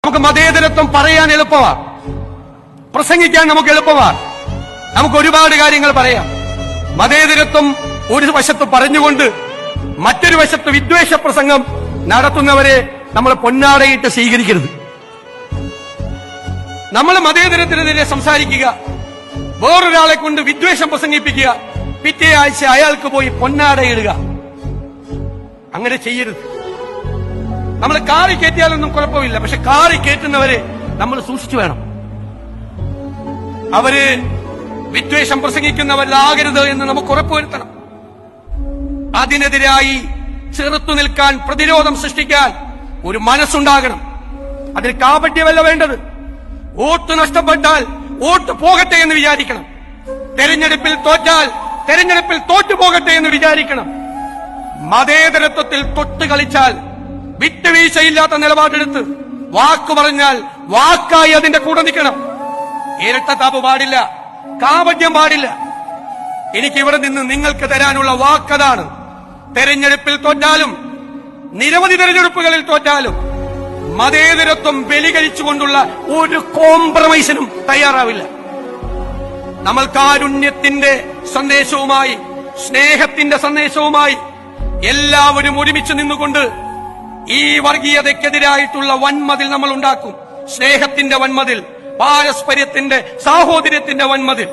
നമുക്ക് മതേതരത്വം പറയാൻ എളുപ്പമാണ്, പ്രസംഗിക്കാൻ നമുക്ക് എളുപ്പമാണ്, നമുക്ക് ഒരുപാട് കാര്യങ്ങൾ പറയാം. മതേതരത്വം ഒരു വശത്ത് പറഞ്ഞുകൊണ്ട് മറ്റൊരു വശത്ത് വിദ്വേഷ പ്രസംഗം നടത്തുന്നവരെ നമ്മൾ പൊന്നാടയിട്ട് സ്വീകരിക്കരുത്. നമ്മൾ മതേതരത്തിനെതിരെ സംസാരിക്കുക, വേറൊരാളെ കൊണ്ട് വിദ്വേഷം പ്രസംഗിപ്പിക്കുക, പിറ്റേ ആഴ്ച അയാൾക്ക് പോയി പൊന്നാടയിടുക. അങ്ങനെ ചെയ്യരുത്. നമ്മൾ കാറി കയറ്റിയാലൊന്നും കുഴപ്പമില്ല, പക്ഷെ കാറി കയറ്റുന്നവരെ നമ്മൾ സൂക്ഷിച്ചു വേണം. അവര് വിദ്വേഷം പ്രസംഗിക്കുന്നവരിലാകരുത് എന്ന് നമുക്ക് ഉറപ്പുവരുത്തണം. അതിനെതിരായി ചെറുത്തു നിൽക്കാൻ, പ്രതിരോധം സൃഷ്ടിക്കാൻ ഒരു മനസ്സുണ്ടാകണം. അതിന് കാപട്യമല്ല വേണ്ടത്. വോട്ട് നഷ്ടപ്പെട്ടാൽ വോട്ട് പോകട്ടെ എന്ന് വിചാരിക്കണം. തെരഞ്ഞെടുപ്പിൽ തോറ്റാൽ തെരഞ്ഞെടുപ്പിൽ തോറ്റുപോകട്ടെ എന്ന് വിചാരിക്കണം. മതേതരത്വത്തിൽ തൊട്ട് കളിച്ചാൽ, വിട്ടുവീഴ്ചയില്ലാത്ത നിലപാടെടുത്ത് വാക്ക് പറഞ്ഞാൽ വാക്കായി അതിന്റെ കൂടെ നിൽക്കണം. ഇരട്ടത്താപ്പ് പാടില്ല, കാപട്യം പാടില്ല. എനിക്കിവിടെ നിന്ന് നിങ്ങൾക്ക് തരാനുള്ള വാക്കതാണ്. തെരഞ്ഞെടുപ്പിൽ തോറ്റാലും നിരവധി തെരഞ്ഞെടുപ്പുകളിൽ തോറ്റാലും മതേതരത്വം ബലികഴിച്ചുകൊണ്ടുള്ള ഒരു കോംപ്രമൈസിനും തയ്യാറാവില്ല. നമ്മൾ കാരുണ്യത്തിന്റെ സന്ദേശവുമായി, സ്നേഹത്തിന്റെ സന്ദേശവുമായി എല്ലാവരും ഒരുമിച്ച് നിന്നുകൊണ്ട് ഈ വർഗീയതയ്ക്കെതിരായിട്ടുള്ള വൻമതിൽ നമ്മൾ ഉണ്ടാക്കും. സ്നേഹത്തിന്റെ വൻമതിൽ, പാരസ്പര്യത്തിന്റെ, സാഹോദര്യത്തിന്റെ വൻമതിൽ.